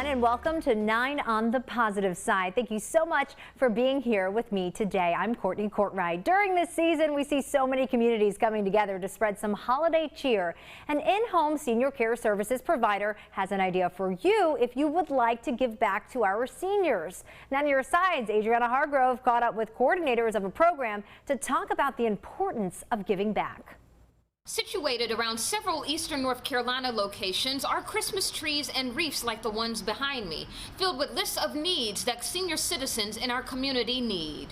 everyone, and welcome to 9 on the Positive Side. Thank you so much for being here with me today. I'm Courtney Courtright. During this season, we see so many communities coming together to spread some holiday cheer. An in-home senior care services provider has an idea for you if you would like to give back to our seniors. Now, on your sides, Adriana Hargrove caught up with coordinators of a program to talk about the importance of giving back. Situated around several eastern North Carolina locations are Christmas trees and wreaths like the ones behind me, filled with lists of needs that senior citizens in our community need.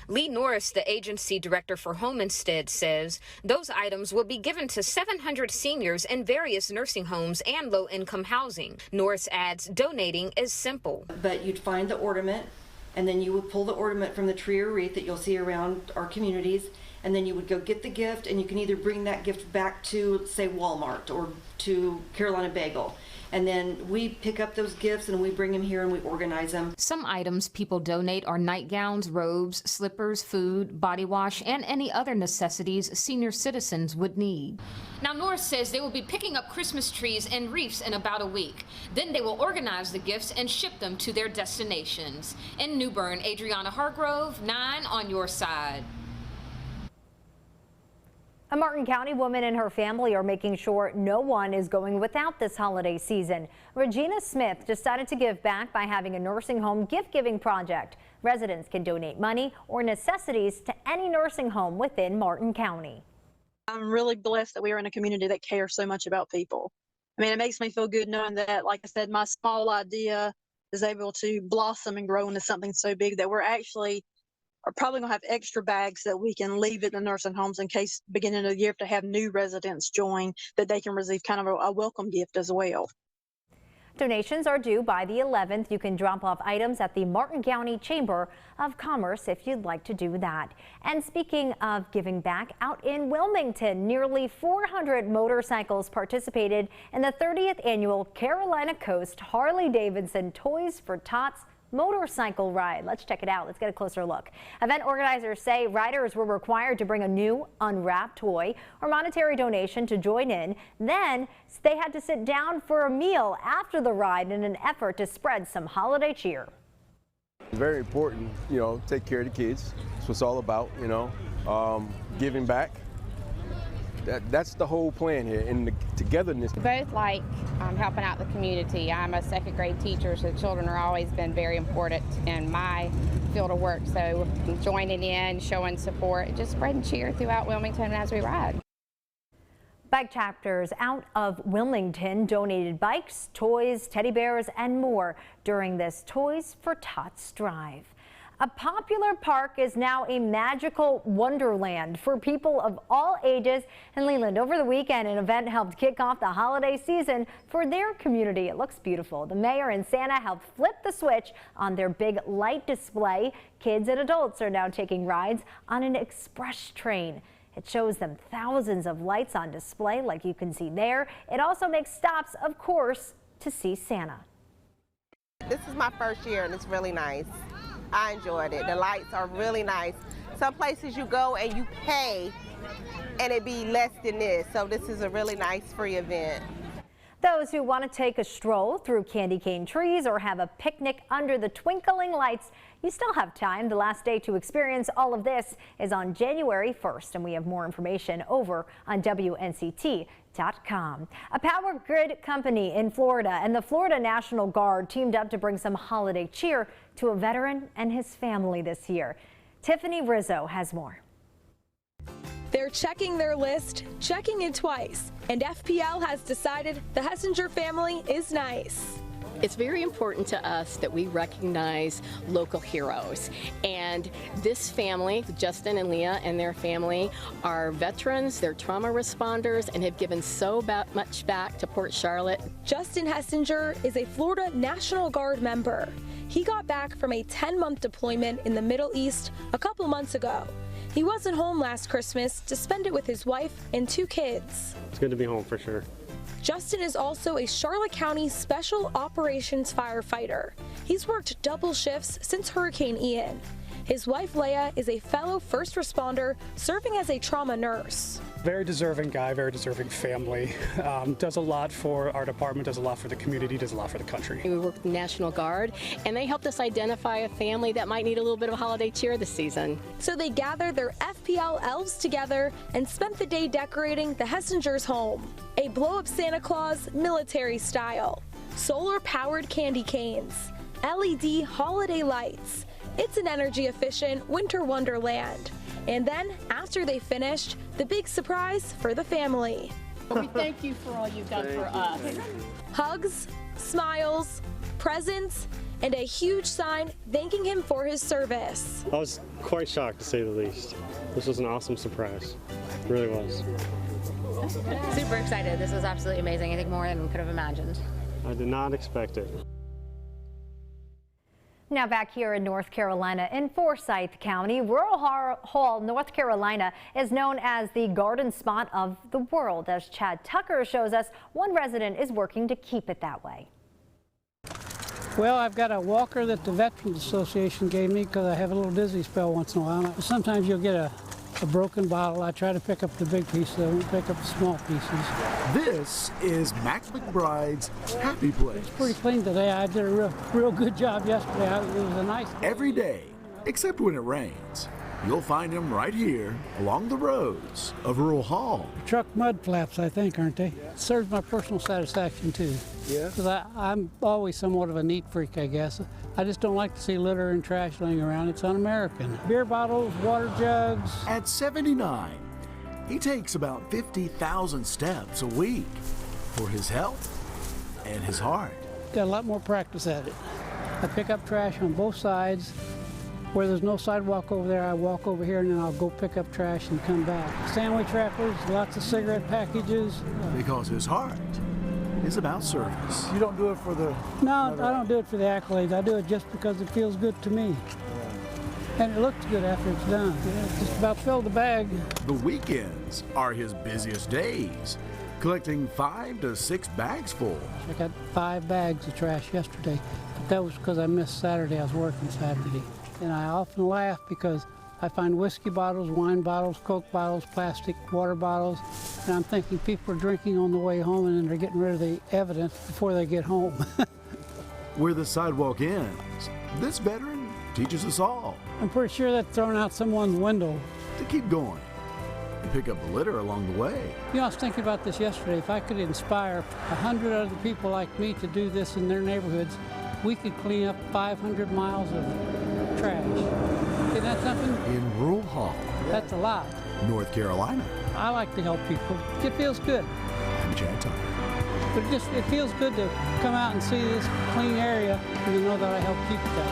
Lee Norris, the agency director for Home Instead, says those items will be given to 700 seniors in various nursing homes and low-income housing. Norris adds donating is simple. But you'd find the ornament, and then you would pull the ornament from the tree or wreath that you'll see around our communities, and then you would go get the gift, and you can either bring that gift back to, say, Walmart or to Carolina Bagel. And then we pick up those gifts and we bring them here and we organize them. Some items people donate are nightgowns, robes, slippers, food, body wash, and any other necessities senior citizens would need. Now, Norris says they will be picking up Christmas trees and wreaths in about a week. Then they will organize the gifts and ship them to their destinations. In New Bern, Adriana Hargrove, 9 on your side. A Martin County woman and her family are making sure no one is going without this holiday season. Regina Smith decided to give back by having a nursing home gift-giving project. Residents can donate money or necessities to any nursing home within Martin County. I'm really blessed that we are in a community that cares so much about people. I mean, it makes me feel good knowing that, like I said, my small idea is able to blossom and grow into something so big that we're actually are probably going to have extra bags that we can leave at the nursing homes in case beginning of the year to have new residents join, that they can receive kind of a welcome gift as well. Donations are due by the 11th. You can drop off items at the Martin County Chamber of Commerce if you'd like to do that. And speaking of giving back, out in Wilmington, nearly 400 motorcycles participated in the 30th annual Carolina Coast Harley-Davidson Toys for Tots motorcycle ride. Let's check it out. Let's get a closer look. Event organizers say riders were required to bring a new unwrapped toy or monetary donation to join in. Then they had to sit down for a meal after the ride in an effort to spread some holiday cheer. Very important, take care of the kids. That's what it's all about, giving back. That's the whole plan here, and the togetherness. Both like helping out the community. I'm a second grade teacher, so children are always been very important in my field of work. So joining in, showing support, just spreading cheer throughout Wilmington as we ride. Bike chapters out of Wilmington donated bikes, toys, teddy bears, and more during this Toys for Tots drive. A popular park is now a magical wonderland for people of all ages in Leland. Over the weekend, an event helped kick off the holiday season for their community. It looks beautiful. The mayor and Santa helped flip the switch on their big light display. Kids and adults are now taking rides on an express train. It shows them thousands of lights on display like you can see there. It also makes stops, of course, to see Santa. This is my first year and it's really nice. I enjoyed it. The lights are really nice. Some places you go and you pay and it be less than this. So this is a really nice free event. Those who want to take a stroll through candy cane trees or have a picnic under the twinkling lights, you still have time. The last day to experience all of this is on January 1st, and we have more information over on WNCT.com. A power grid company in Florida and the Florida National Guard teamed up to bring some holiday cheer to a veteran and his family this year. Tiffany Rizzo has more. They're checking their list, checking it twice, and FPL has decided the Hessinger family is nice. It's very important to us that we recognize local heroes, and this family, Justin and Leah and their family, are veterans, they're trauma responders, and have given so much back to Port Charlotte. Justin Hessinger is a Florida National Guard member. He got back from a 10-month deployment in the Middle East a couple months ago. He wasn't home last Christmas to spend it with his wife and 2 kids. It's good to be home for sure. Justin is also a Charlotte County Special Operations firefighter. He's worked double shifts since Hurricane Ian. His wife, Leah, is a fellow first responder serving as a trauma nurse. Very deserving guy, very deserving family. Does a lot for our department, does a lot for the community, does a lot for the country. We work with the National Guard, and they helped us identify a family that might need a little bit of holiday cheer this season. So they gathered their FPL elves together and spent the day decorating the Hessingers' home. A blow-up Santa Claus, military style. Solar-powered candy canes. LED holiday lights. It's an energy-efficient winter wonderland. And then, after they finished, the big surprise for the family. We thank you for all you've done for us. Hugs, smiles, presents, and a huge sign thanking him for his service. I was quite shocked, to say the least. This was an awesome surprise. It really was. Super excited. This was absolutely amazing. I think more than we could have imagined. I did not expect it. Now back here in North Carolina, in Forsyth County, Rural Hall, North Carolina is known as the garden spot of the world. As Chad Tucker shows us, one resident is working to keep it that way. Well, I've got a walker that the Veterans Association gave me because I have a little dizzy spell once in a while. Sometimes you'll get a broken bottle. I try to pick up the big pieces, I won't pick up the small pieces. This is Mac McBride's Happy Place. It's pretty clean today. I did a real good job yesterday. It was a nice day. Every day, except when it rains. You'll find him right here along the roads of Rural Hall. Truck mud flaps, I think, aren't they? It serves my personal satisfaction, too. Yeah? Because I'm always somewhat of a neat freak, I guess. I just don't like to see litter and trash laying around. It's un-American. Beer bottles, water jugs. At 79, he takes about 50,000 steps a week for his health and his heart. Got a lot more practice at it. I pick up trash on both sides. Where there's no sidewalk over there, I walk over here and then I'll go pick up trash and come back. Sandwich wrappers, lots of cigarette packages. Because his heart is about service. You don't do it for the... No, I don't do it for the accolades. I do it just because it feels good to me. And it looks good after it's done. Just about filled the bag. The weekends are his busiest days, collecting 5 to 6 bags full. I got 5 bags of trash yesterday, but that was because I missed Saturday. I was working Saturday. And I often laugh because I find whiskey bottles, wine bottles, Coke bottles, plastic water bottles, and I'm thinking people are drinking on the way home and then they're getting rid of the evidence before they get home. Where the sidewalk ends, this veteran teaches us all. I'm pretty sure that's thrown out someone's window. To keep going and pick up the litter along the way. You know, I was thinking about this yesterday. If I could inspire 100 other people like me to do this in their neighborhoods, we could clean up 500 miles of trash. Isn't that something? In Rural Hall. That's a lot. North Carolina. I like to help people. It feels good. I'm Chad Tucker. But it feels good to come out and see this clean area and to know that I help keep it that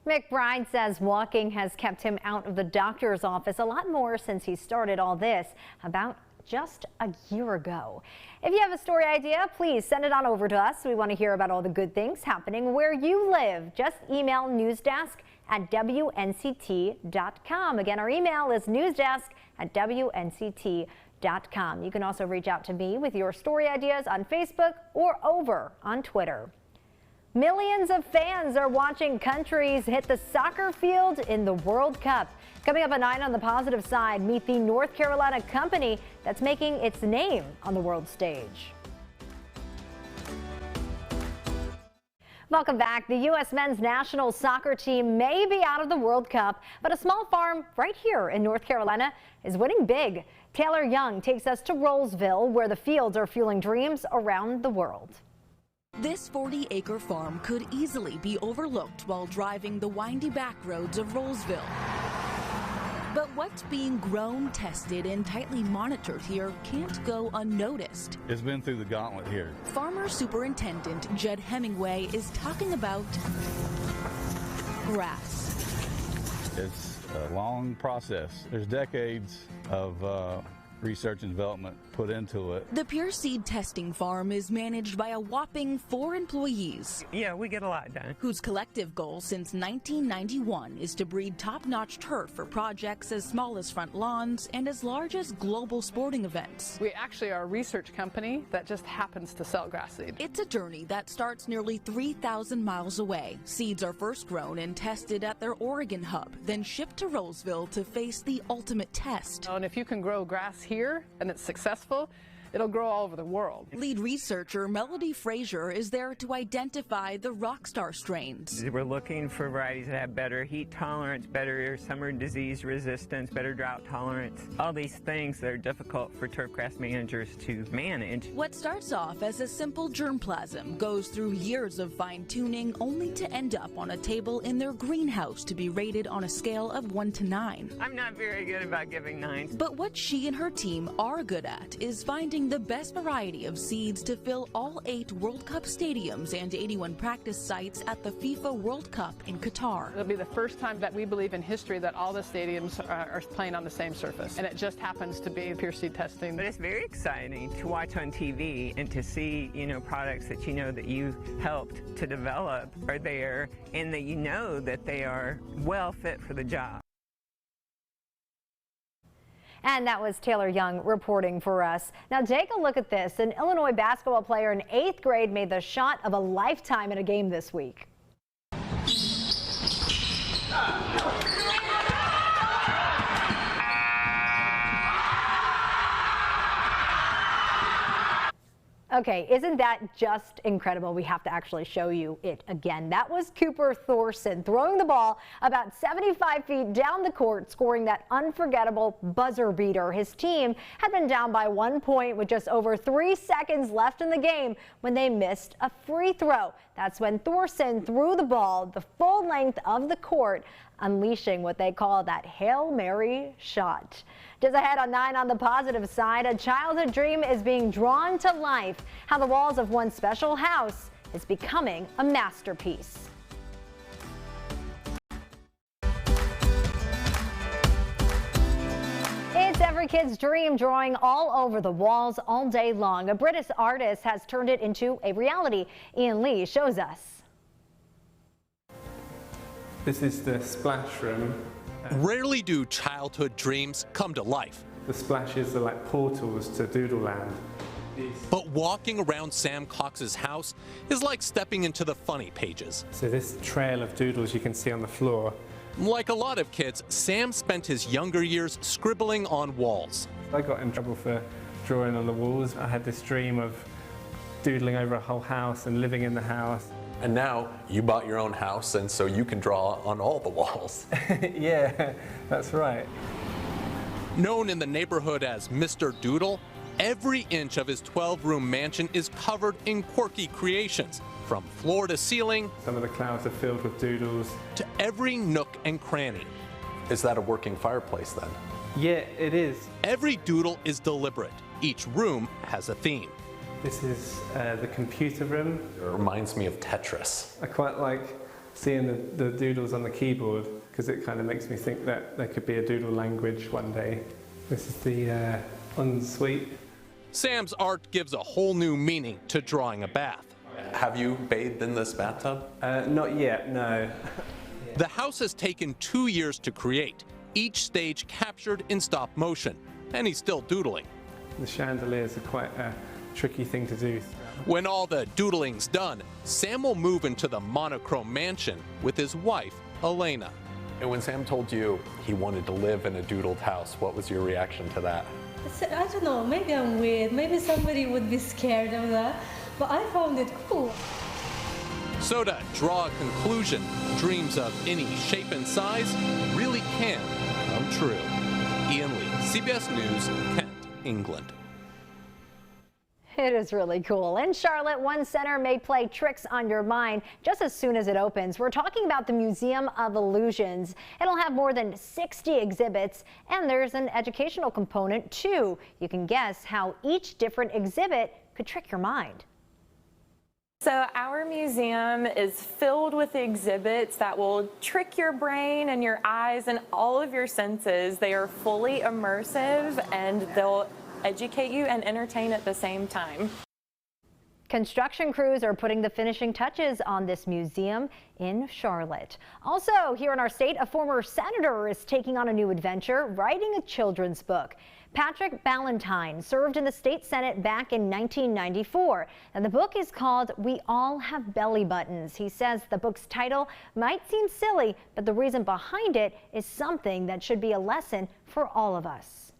way. McBride says walking has kept him out of the doctor's office a lot more since he started all this about just a year ago. If you have a story idea, please send it on over to us. We want to hear about all the good things happening where you live. Just email newsdesk@WNCT.com. Again, our email is newsdesk@WNCT.com. You can also reach out to me with your story ideas on Facebook or over on Twitter. Millions of fans are watching countries hit the soccer field in the World Cup. Coming up at 9 on the positive side, meet the North Carolina company that's making its name on the world stage. Welcome back. The U.S. men's national soccer team may be out of the World Cup, but a small farm right here in North Carolina is winning big. Taylor Young takes us to Rolesville, where the fields are fueling dreams around the world. This 40-acre farm could easily be overlooked while driving the windy back roads of Rolesville. But what's being grown, tested, and tightly monitored here can't go unnoticed. It's been through the gauntlet here. Farmer Superintendent Jed Hemingway is talking about grass. It's a long process. There's decades of research and development put into it. The Pure Seed Testing Farm is managed by a whopping 4 employees. Yeah, we get a lot done. Whose collective goal since 1991 is to breed top-notch turf for projects as small as front lawns and as large as global sporting events. We actually are a research company that just happens to sell grass seed. It's a journey that starts nearly 3,000 miles away. Seeds are first grown and tested at their Oregon hub, then shipped to Roseville to face the ultimate test. And if you can grow grass here and it's successful, it'll grow all over the world. Lead researcher Melody Frazier is there to identify the rockstar strains. We're looking for varieties that have better heat tolerance, better summer disease resistance, better drought tolerance, all these things that are difficult for turfgrass managers to manage. What starts off as a simple germplasm goes through years of fine-tuning only to end up on a table in their greenhouse to be rated on a scale of 1 to 9. I'm not very good about giving 9s. But what she and her team are good at is finding the best variety of seeds to fill all 8 World Cup stadiums and 81 practice sites at the FIFA World Cup in Qatar. It'll be the first time that we believe in history that all the stadiums are playing on the same surface, and it just happens to be Pure Seed testing. But it's very exciting to watch on TV and to see, products that that you helped to develop are there, and that that they are well fit for the job. And that was Taylor Young reporting for us. Now take a look at this. An Illinois basketball player in 8th grade made the shot of a lifetime in a game this week. Okay, isn't that just incredible? We have to actually show you it again. That was Cooper Thorson throwing the ball about 75 feet down the court, scoring that unforgettable buzzer beater. His team had been down by 1 point with just over 3 seconds left in the game when they missed a free throw. That's when Thorson threw the ball the full length of the court, unleashing what they call that Hail Mary shot. Just ahead on 9 on the positive side, a childhood dream is being drawn to life. How the walls of one special house is becoming a masterpiece. It's every kid's dream, drawing all over the walls all day long. A British artist has turned it into a reality. Ian Lee shows us. This is the splash room. Rarely do childhood dreams come to life. The splashes are like portals to Doodleland. But walking around Sam Cox's house is like stepping into the funny pages. So this trail of doodles you can see on the floor. Like a lot of kids, Sam spent his younger years scribbling on walls. I got in trouble for drawing on the walls. I had this dream of doodling over a whole house and living in the house. And now you bought your own house, and so you can draw on all the walls. Yeah, that's right. Known in the neighborhood as Mr. Doodle, every inch of his 12-room mansion is covered in quirky creations, from floor to ceiling. Some of the clouds are filled with doodles. To every nook and cranny. Is that a working fireplace then? Yeah, it is. Every doodle is deliberate. Each room has a theme. This is the computer room. It reminds me of Tetris. I quite like seeing the doodles on the keyboard because it kind of makes me think that there could be a doodle language one day. This is the ensuite. Sam's art gives a whole new meaning to drawing a bath. Have you bathed in this bathtub? Not yet, no. The house has taken 2 years to create, each stage captured in stop motion, and he's still doodling. The chandeliers are quite a tricky thing to do. When all the doodling's done, Sam will move into the monochrome mansion with his wife, Elena. And when Sam told you he wanted to live in a doodled house, what was your reaction to that? I said, I don't know, maybe I'm weird, maybe somebody would be scared of that, but I found it cool. So to draw a conclusion, dreams of any shape and size really can come true. Ian Lee, CBS News, Kent, England. It is really cool. In Charlotte, one center may play tricks on your mind just as soon as it opens. We're talking about the Museum of Illusions. It'll have more than 60 exhibits, and there's an educational component too. You can guess how each different exhibit could trick your mind. So our museum is filled with exhibits that will trick your brain and your eyes and all of your senses. They are fully immersive and they'll educate you and entertain at the same time. Construction crews are putting the finishing touches on this museum in Charlotte. Also, here in our state, a former senator is taking on a new adventure, writing a children's book. Patrick Ballantyne served in the state Senate back in 1994, and the book is called We All Have Belly Buttons. He says the book's title might seem silly, but the reason behind it is something that should be a lesson for all of us.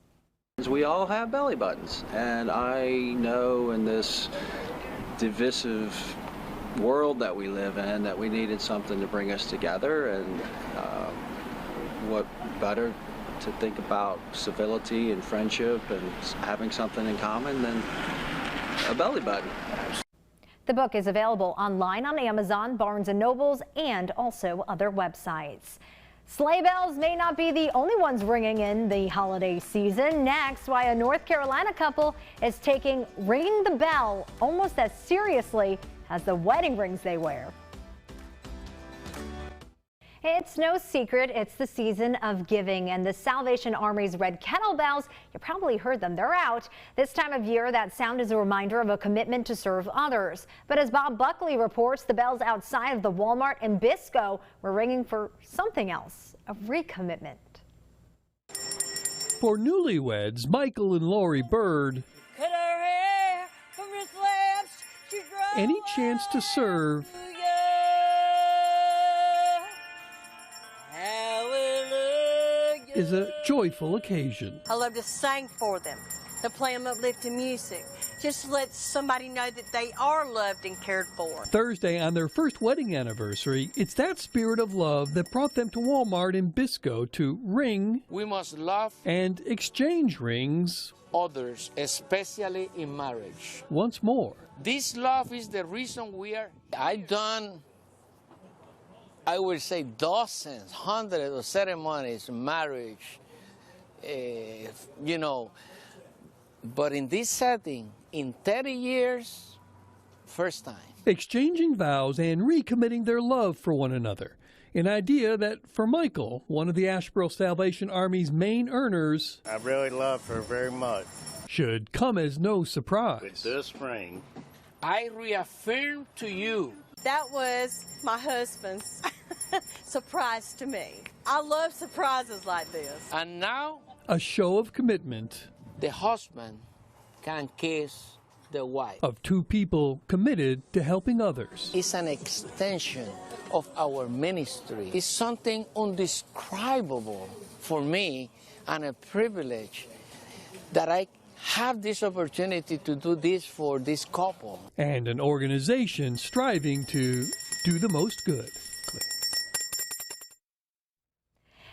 We all have belly buttons, and I know in this divisive world that we live in that we needed something to bring us together, and what better to think about civility and friendship and having something in common than a belly button. The book is available online on Amazon, Barnes & Nobles, and also other websites. Sleigh bells may not be the only ones ringing in the holiday season. Next, why a North Carolina couple is taking ringing the bell almost as seriously as the wedding rings they wear. It's no secret, it's the season of giving, and the Salvation Army's red kettlebells, you probably heard them, they're out. This time of year, that sound is a reminder of a commitment to serve others. But as Bob Buckley reports, the bells outside of the Walmart in Bisco were ringing for something else, a recommitment. For newlyweds, Michael and Lori Bird, cut her hair from his lips, she drove any chance to serve is a joyful occasion. I love to sing for them, to play them uplifting music, just to let somebody know that they are loved and cared for. Thursday, on their first wedding anniversary, it's that spirit of love that brought them to Walmart in Bisco to ring We must love and exchange rings others, especially in marriage. once more. This love is the reason we are. I've done, I would say, dozens, hundreds of ceremonies, marriage, but in this setting, in 30 years, first time. Exchanging vows and recommitting their love for one another. An idea that, for Michael, one of the Asheboro Salvation Army's main earners, I really love her very much. should come as no surprise. With this ring, I reaffirm to you. That was my husband's surprise to me. I love surprises like this. And now, a show of commitment the husband can kiss the wife. of two people committed to helping others. It's an extension of our ministry. It's something indescribable for me and a privilege that I have this opportunity to do this for this couple. And an organization striving to do the most good.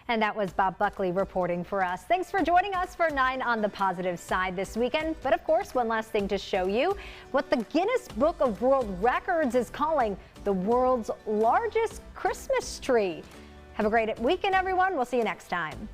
And that was Bob Buckley reporting for us. Thanks for joining us for 9 on the Positive Side this weekend. But of course, one last thing to show you, what the Guinness Book of World Records is calling the world's largest Christmas tree. Have a great weekend, everyone. We'll see you next time.